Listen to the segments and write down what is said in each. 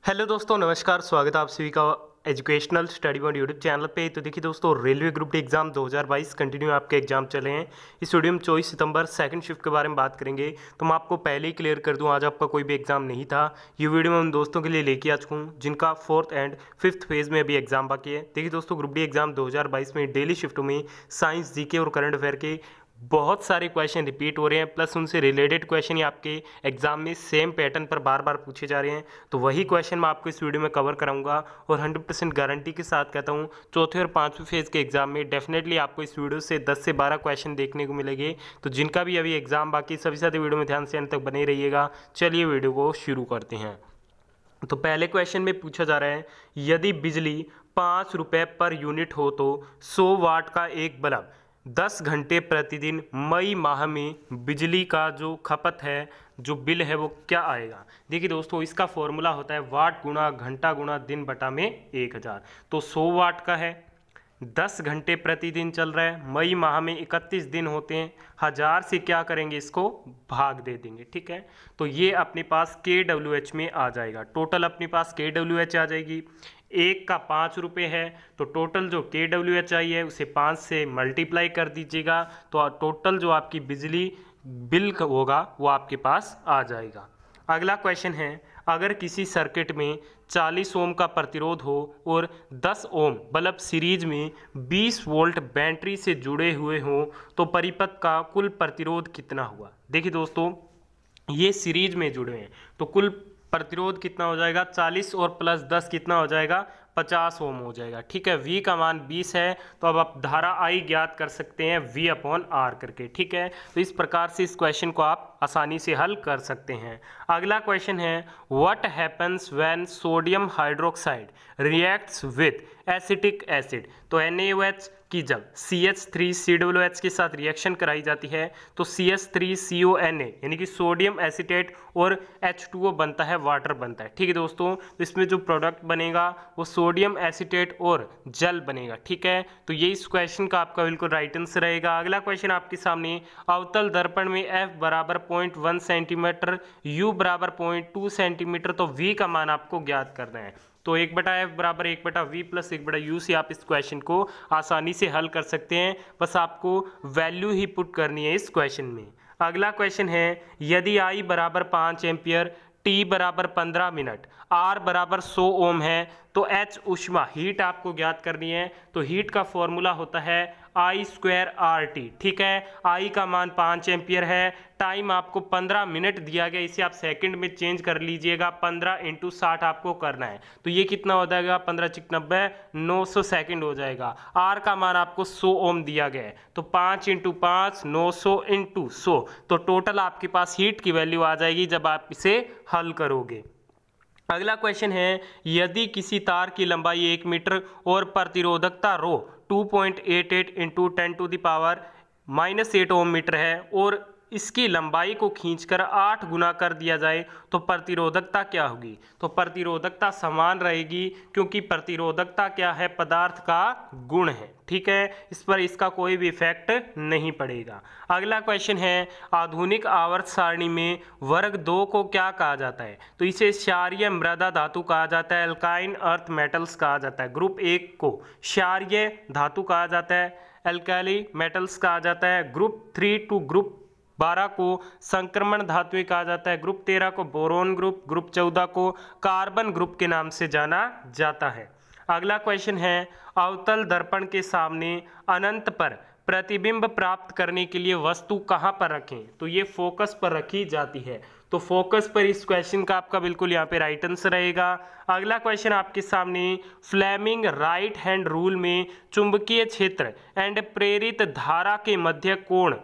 Hello दोस्तों, नमस्कार। स्वागत है आप सभी का educational study point YouTube channel पे। तो देखिए दोस्तों, railway group D exam 2022 continue आपके एग्जाम चले हैं। इस वीडियो में 24 सितंबर सेकंड शिफ्ट के बारे में बात करेंगे। तो मैं आपको पहले ही क्लियर कर दूं, आज आपका कोई भी एग्जाम नहीं था। ये वीडियो मैं उन दोस्तों के लिए लेके आ चुका हूँ जिनका 4th एंड 5th फेज में अभी एग्जाम बाकी है। देखिए दोस्तों, ग्रुप डी एग्जाम 2022 में डेली शिफ्टों में साइंस, जीके और करंट अफेयर के बहुत सारे क्वेश्चन रिपीट हो रहे हैं, प्लस उनसे रिलेटेड क्वेश्चन ही आपके एग्जाम में सेम पैटर्न पर बार बार पूछे जा रहे हैं। तो वही क्वेश्चन मैं आपको इस वीडियो में कवर कराऊंगा और 100% गारंटी के साथ कहता हूं, चौथे और पांचवें फेज के एग्जाम में डेफिनेटली आपको इस वीडियो से 10 से 12 क्वेश्चन देखने को मिलेंगे। तो जिनका भी अभी एग्जाम बाकी, सभी साथ वीडियो में ध्यान से अंत तक बने रहिएगा। चलिए वीडियो को शुरू करते हैं। तो पहले क्वेश्चन में पूछा जा रहा है, यदि बिजली 5 रुपये पर यूनिट हो तो 100 वाट का एक बल्ब 10 घंटे प्रतिदिन मई माह में बिजली का जो खपत है, जो बिल है, वो क्या आएगा। देखिए दोस्तों, इसका फॉर्मूला होता है वाट गुणा घंटा गुणा दिन बटा में 1000। तो 100 वाट का है, 10 घंटे प्रतिदिन चल रहा है, मई माह में 31 दिन होते हैं। 1000 से क्या करेंगे, इसको भाग दे देंगे। ठीक है, तो ये अपने पास KWH में आ जाएगा। टोटल अपने पास KWH आ जाएगी। एक का 5 रुपये है, तो टोटल जो KWH आई है उसे 5 से मल्टीप्लाई कर दीजिएगा, तो टोटल जो आपकी बिजली बिल होगा वो आपके पास आ जाएगा। अगला क्वेश्चन है, अगर किसी सर्किट में 40 ओम का प्रतिरोध हो और 10 ओम बल्ब सीरीज में 20 वोल्ट बैटरी से जुड़े हुए हों तो परिपथ का कुल प्रतिरोध कितना हुआ। देखिए दोस्तों, ये सीरीज में जुड़े हैं तो कुल प्रतिरोध कितना हो जाएगा, 40 और प्लस 10 कितना हो जाएगा, 50 ओम हो जाएगा। ठीक है, V का मान 20 है, तो अब आप धारा I ज्ञात कर सकते हैं V/R करके। ठीक है, तो इस प्रकार से इस क्वेश्चन को आप आसानी से हल कर सकते हैं। अगला क्वेश्चन है, what happens when sodium hydroxide reacts with acetic acid. तो NaOH की जब CH3COOH के साथ रिएक्शन कराई जाती है तो CH3CONa यानी कि सोडियम एसिटेट और H2O बनता है, वाटर बनता है। ठीक है दोस्तों, तो इसमें जो प्रोडक्ट बनेगा वो सोडियम एसिटेट और जल बनेगा। ठीक है, तो ये इस क्वेश्चन का आपका बिल्कुल राइट आंसर रहेगा। अगला क्वेश्चन आपके सामने, अवतल दर्पण में F बराबर 0.1 सेंटीमीटर, U बराबर 0.2 सेंटीमीटर, तो V का मान आपको ज्ञात करना है। तो 1/F बराबर 1/V प्लस 1/U से आप इस क्वेश्चन को आसानी से हल कर सकते हैं। बस आपको वैल्यू ही पुट करनी है इस क्वेश्चन में। अगला क्वेश्चन है, यदि I बराबर 5 एम्पियर, T बराबर 15 मिनट, R बराबर 100 ओम है तो H ऊष्मा हीट आपको ज्ञात करनी है। तो हीट का फॉर्मूला होता है I²RT। ठीक है, I का मान 5 एम्पियर है, टाइम आपको 15 मिनट दिया गया, इसे आप सेकंड में चेंज कर लीजिएगा, 15 × 60 आपको करना है। तो ये कितना हो जाएगा, 15 × 90 900 सेकंड हो जाएगा। R का मान आपको 100 ओम दिया गया है, तो 5 × 5 900 × 100, तो टोटल आपके पास हीट की वैल्यू आ जाएगी जब आप इसे हल करोगे। अगला क्वेश्चन है, यदि किसी तार की लंबाई 1 मीटर और प्रतिरोधकता रो 2.88 × 10⁻⁻8 ओम मीटर है और इसकी लंबाई को खींचकर 8 गुना कर दिया जाए तो प्रतिरोधकता क्या होगी। तो प्रतिरोधकता समान रहेगी, क्योंकि प्रतिरोधकता क्या है, पदार्थ का गुण है। ठीक है, इस पर इसका कोई भी इफेक्ट नहीं पड़ेगा। अगला क्वेश्चन है, आधुनिक आवर्त सारणी में वर्ग 2 को क्या कहा जाता है। तो इसे क्षारीय मृदा धातु कहा जाता है, एल्काइन अर्थ मेटल्स कहा जाता है। ग्रुप 1 को क्षारीय धातु कहा जाता है, एल्काली मेटल्स कहा जाता है। ग्रुप 3 टू ग्रुप 12 को संक्रमण धातुएं कहा जाता है। ग्रुप 13 को बोरोन ग्रुप, ग्रुप 14 को कार्बन ग्रुप के नाम से जाना जाता है। अगला क्वेश्चन है, अवतल दर्पण के सामने अनंत पर प्रतिबिंब प्राप्त करने के लिए वस्तु कहां पर रखें। तो ये फोकस पर रखी जाती है, तो फोकस पर इस क्वेश्चन का आपका बिल्कुल यहाँ पे राइट आंसर रहेगा। अगला क्वेश्चन आपके सामने, फ्लेमिंग राइट हैंड रूल में चुंबकीय क्षेत्र एंड प्रेरित धारा के मध्य कोण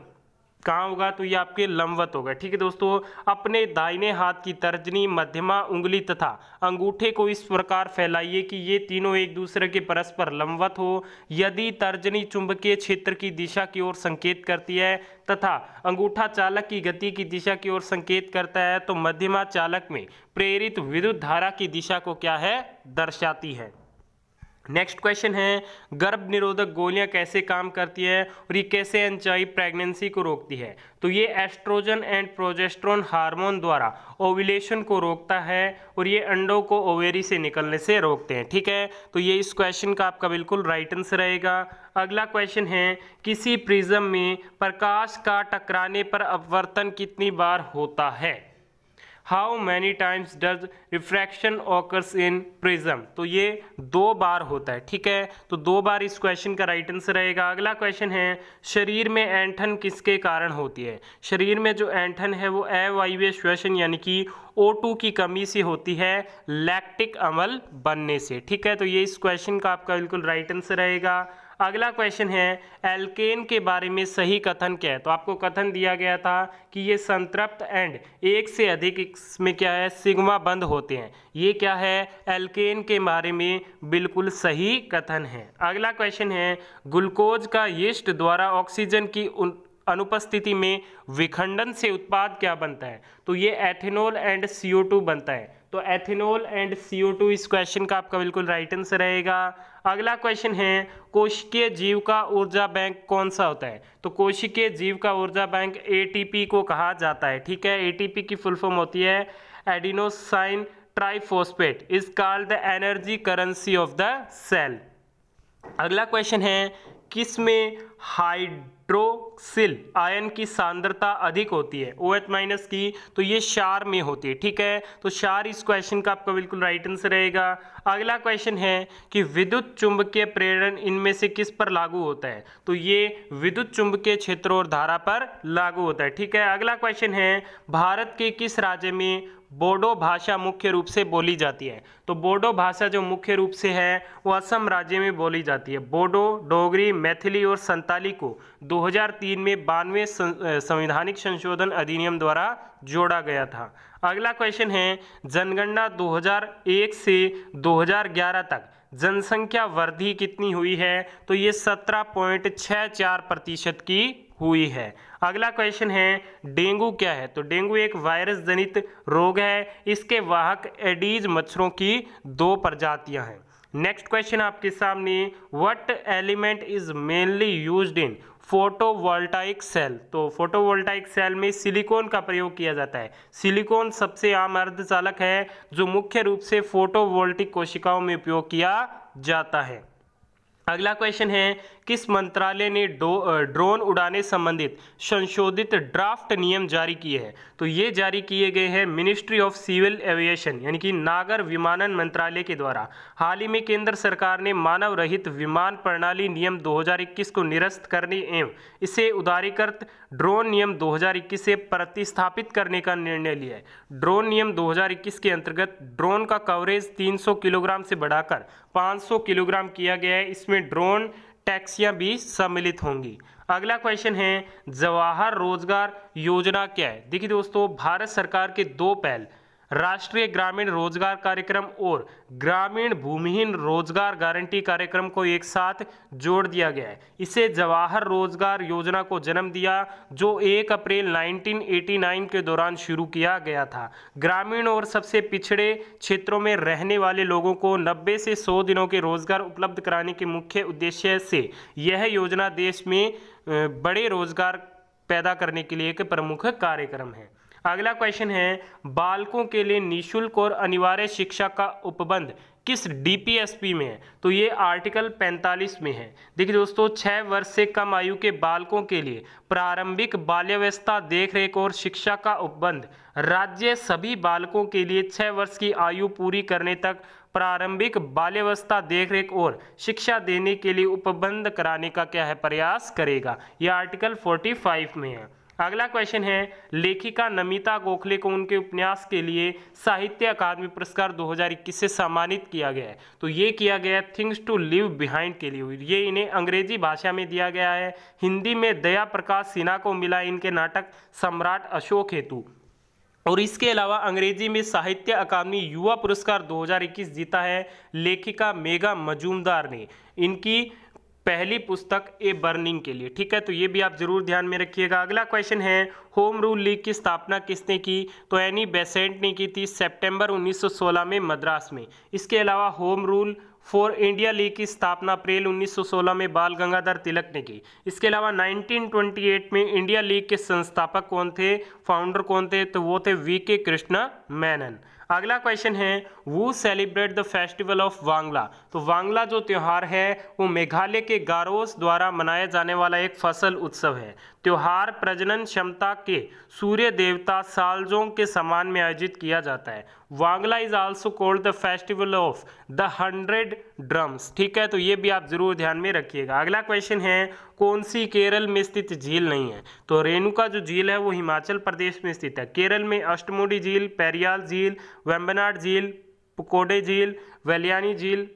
कहाँ होगा। तो ये आपके लंबवत होगा। ठीक है दोस्तों, अपने दाहिने हाथ की तर्जनी, मध्यमा उंगली तथा अंगूठे को इस प्रकार फैलाइए कि ये तीनों एक दूसरे के परस्पर लंबवत हो। यदि तर्जनी चुंबकीय क्षेत्र की दिशा की ओर संकेत करती है तथा अंगूठा चालक की गति की दिशा की ओर संकेत करता है तो मध्यमा चालक में प्रेरित विद्युत धारा की दिशा को क्या है, दर्शाती है। नेक्स्ट क्वेश्चन है, गर्भ निरोधक गोलियां कैसे काम करती है और ये कैसे अनचाही प्रेगनेंसी को रोकती है? तो ये एस्ट्रोजन एंड प्रोजेस्टेरोन हार्मोन द्वारा ओव्यूलेशन को रोकता है और ये अंडों को ओवेरी से निकलने से रोकते हैं। ठीक है, तो ये इस क्वेश्चन का आपका बिल्कुल राइट आंसर रहेगा। अगला क्वेश्चन है, किसी प्रिज्म में प्रकाश का टकराने पर अपवर्तन कितनी बार होता है? How many times does refraction occurs in prism? तो ये 2 बार होता है। ठीक है, तो 2 बार इस क्वेश्चन का राइट आंसर रहेगा। अगला क्वेश्चन है, शरीर में ऐंठन किसके कारण होती है? शरीर में जो ऐंठन है वो अवायवीय श्वसन यानी कि O2 की कमी से होती है, लैक्टिक अम्ल बनने से। ठीक है, तो ये इस क्वेश्चन का आपका बिल्कुल राइट आंसर रहेगा। अगला क्वेश्चन है, एल्केन के बारे में सही कथन क्या है? तो आपको कथन दिया गया था कि ये संतृप्त एंड एक से अधिक इसमें क्या है, सिग्मा बंद होते हैं। ये क्या है, एल्केन के बारे में बिल्कुल सही कथन है। अगला क्वेश्चन है, ग्लूकोज का यीस्ट द्वारा ऑक्सीजन की अनुपस्थिति में विखंडन से उत्पाद क्या बनता है? तो ये एथेनॉल एंड CO2 बनता है। तो एथेनॉल एंड CO2 इस क्वेश्चन का आपका बिल्कुल राइट आंसर रहेगा। अगला क्वेश्चन है, कोशिकीय जीव का ऊर्जा बैंक कौन सा होता है? तो कोशिकीय जीव का ऊर्जा बैंक ATP को कहा जाता है। ठीक है, ATP की फुल फॉर्म होती है adenosine triphosphate, is called the energy currency of the cell. अगला क्वेश्चन है, किस में हाइड्रोक्सिल आयन की सांद्रता अधिक होती है? OH- की, तो ये क्षार में होती है। ठीक है, तो क्षार इस क्वेश्चन का आपका बिल्कुल राइट आंसर रहेगा। अगला क्वेश्चन है कि विद्युत चुंबकीय प्रेरण इनमें से किस पर लागू होता है? तो ये विद्युत चुंबकीय क्षेत्र और धारा पर लागू होता है। ठीक है, अगला क्वेश्चन है, भारत के किस राज्य में बोडो भाषा मुख्य रूप से बोली जाती है? तो बोडो भाषा जो मुख्य रूप से है वो असम राज्य में बोली जाती है। बोडो, डोगरी, मैथिली और संताली को 2003 में 92वें संवैधानिक संशोधन अधिनियम द्वारा जोड़ा गया था। अगला क्वेश्चन है, जनगणना 2001 से 2011 तक जनसंख्या वृद्धि कितनी हुई है? तो ये 17.64% की हुई है। अगला क्वेश्चन है, डेंगू क्या है? तो डेंगू एक वायरस जनित रोग है। इसके वाहक एडीज मच्छरों की 2 प्रजातियां हैं। नेक्स्ट क्वेश्चन आपके सामने, what element is mainly used in photovoltaic cell? तो फोटोवोल्टाइक सेल में सिलिकॉन का प्रयोग किया जाता है। सिलिकॉन सबसे आम अर्धचालक है जो मुख्य रूप से फोटोवोल्टिक कोशिकाओं में उपयोग किया जाता है। अगला क्वेश्चन है, किस मंत्रालय ने ड्रोन उड़ाने संबंधित संशोधित ड्राफ्ट नियम जारी किए हैं? तो ये जारी किए गए हैं मिनिस्ट्री ऑफ सिविल एविएशन यानी कि नागर विमानन मंत्रालय के द्वारा। हाल ही में केंद्र सरकार ने मानव रहित विमान प्रणाली नियम 2021 को निरस्त करने एवं इसे उदारीकृत ड्रोन नियम 2021 से प्रतिस्थापित करने का निर्णय लिया है। ड्रोन नियम 2021 के अंतर्गत ड्रोन का कवरेज 300 किलोग्राम से बढ़ाकर 500 किलोग्राम किया गया है। इसमें ड्रोन टैक्सियां भी सम्मिलित होंगी। अगला क्वेश्चन है, जवाहर रोजगार योजना क्या है? देखिए दोस्तों, भारत सरकार के 2 पहल राष्ट्रीय ग्रामीण रोजगार कार्यक्रम और ग्रामीण भूमिहीन रोजगार गारंटी कार्यक्रम को एक साथ जोड़ दिया गया है। इसे जवाहर रोजगार योजना को जन्म दिया जो 1 अप्रैल 1989 के दौरान शुरू किया गया था। ग्रामीण और सबसे पिछड़े क्षेत्रों में रहने वाले लोगों को 90 से 100 दिनों के रोजगार उपलब्ध कराने के मुख्य उद्देश्य से यह योजना देश में बड़े रोजगार पैदा करने के लिए एक प्रमुख कार्यक्रम है। अगला क्वेश्चन है, बालकों के लिए निःशुल्क और अनिवार्य शिक्षा का उपबंध किस DPSP में है? तो ये आर्टिकल 45 में है। देखिए दोस्तों, 6 वर्ष से कम आयु के बालकों के लिए प्रारंभिक बाल्यावस्था देखरेख और शिक्षा का उपबंध राज्य सभी बालकों के लिए 6 वर्ष की आयु पूरी करने तक प्रारंभिक बाल्यावस्था देखरेख और शिक्षा देने के लिए उपबंध कराने का क्या है, प्रयास करेगा। यह आर्टिकल 45 में है। अगला क्वेश्चन है, लेखिका नमिता गोखले को उनके उपन्यास के लिए साहित्य अकादमी पुरस्कार 2021 से सम्मानित किया गया है। तो ये किया गया थिंग्स टू लिव बिहाइंड के लिए। ये इन्हें अंग्रेजी भाषा में दिया गया है। हिंदी में दया प्रकाश सिन्हा को मिला इनके नाटक सम्राट अशोक हेतु। और इसके अलावा अंग्रेजी में साहित्य अकादमी युवा पुरस्कार 2021 जीता है लेखिका मेघा मजूमदार ने। इनकी पहली पुस्तक ए बर्निंग के लिए। ठीक है, तो ये भी आप जरूर ध्यान में रखिएगा। अगला क्वेश्चन है, होम रूल लीग की स्थापना किसने की? तो एनी बेसेंट ने की थी सितंबर 1916 में मद्रास में। इसके अलावा home rule for India league की स्थापना अप्रैल 1916 में बाल गंगाधर तिलक ने की। इसके अलावा 1928 में इंडिया लीग के संस्थापक कौन थे, फाउंडर कौन थे? तो वो थे वी.के. कृष्णा मेनन। अगला क्वेश्चन है, वो celebrate the festival of Wangala. तो वांगला जो त्यौहार है वो मेघालय के गारोस द्वारा मनाया जाने वाला एक फसल उत्सव है। त्योहार प्रजनन क्षमता के सूर्य देवता सालजोंग के सम्मान में आयोजित किया जाता है। Wangala is also called the festival of the 100 drums. ठीक है, तो ये भी आप जरूर ध्यान में रखिएगा। अगला क्वेश्चन है, कौन सी केरल में स्थित झील नहीं है? तो रेणुका जो झील है वो हिमाचल प्रदेश में स्थित है। केरल में अष्टमुडी झील, पेरियाल झील, वेम्बनाड झील, पुकोडे झील, वेलियानी झील,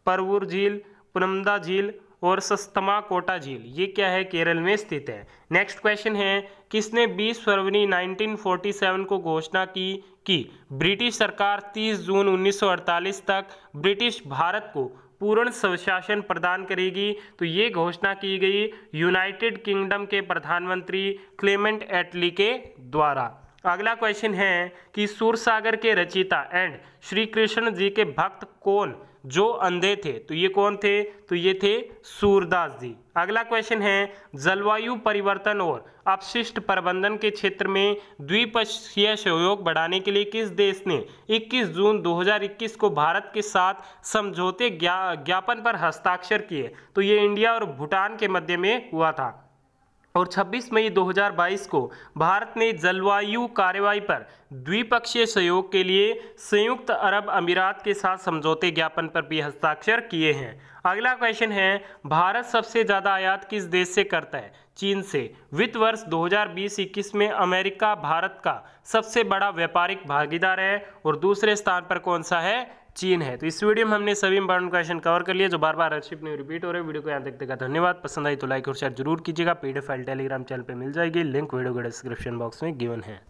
परवूर झील, पुनमदा झील और सस्तमा कोटा झील, ये क्या है? केरल में स्थित है। नेक्स्ट क्वेश्चन है, किसने 20 फरवरी 1947 को घोषणा की कि ब्रिटिश सरकार 30 जून 1948 तक ब्रिटिश भारत को पूर्ण स्वशासन प्रदान करेगी? तो ये घोषणा की गई यूनाइटेड किंगडम के प्रधानमंत्री क्लेमेंट एटली के द्वारा। अगला क्वेश्चन है कि सूरसागर के रचयिता एंड श्री कृष्ण जी के भक्त कौन जो अंधे थे? तो ये कौन थे? तो ये थे सूरदास जी। अगला क्वेश्चन है, जलवायु परिवर्तन और अपशिष्ट प्रबंधन के क्षेत्र में द्विपक्षीय सहयोग बढ़ाने के लिए किस देश ने 21 जून 2021 को भारत के साथ समझौते ज्ञापन पर हस्ताक्षर किए? तो ये इंडिया और भूटान के मध्य में हुआ था। और 26 मई 2022 को भारत ने जलवायु कार्रवाई पर द्विपक्षीय सहयोग के लिए संयुक्त अरब अमीरात के साथ समझौते ज्ञापन पर भी हस्ताक्षर किए हैं। अगला क्वेश्चन है, भारत सबसे ज़्यादा आयात किस देश से करता है? चीन से। वित्त वर्ष 2020-21 में अमेरिका भारत का सबसे बड़ा व्यापारिक भागीदार है और दूसरे स्थान पर कौन सा है? चीन है। तो इस वीडियो में हमने सभी इंपॉर्टेंट क्वेश्चन कवर कर लिए जो बार बार अर्शिप में रिपीट हो रहे हैं। वीडियो को यहाँ देखने का धन्यवाद। पसंद आई तो लाइक और शेयर जरूर कीजिएगा। पीडीएफ फाइल टेलीग्राम चैनल पे मिल जाएगी, लिंक वीडियो के डिस्क्रिप्शन बॉक्स में गिवन है।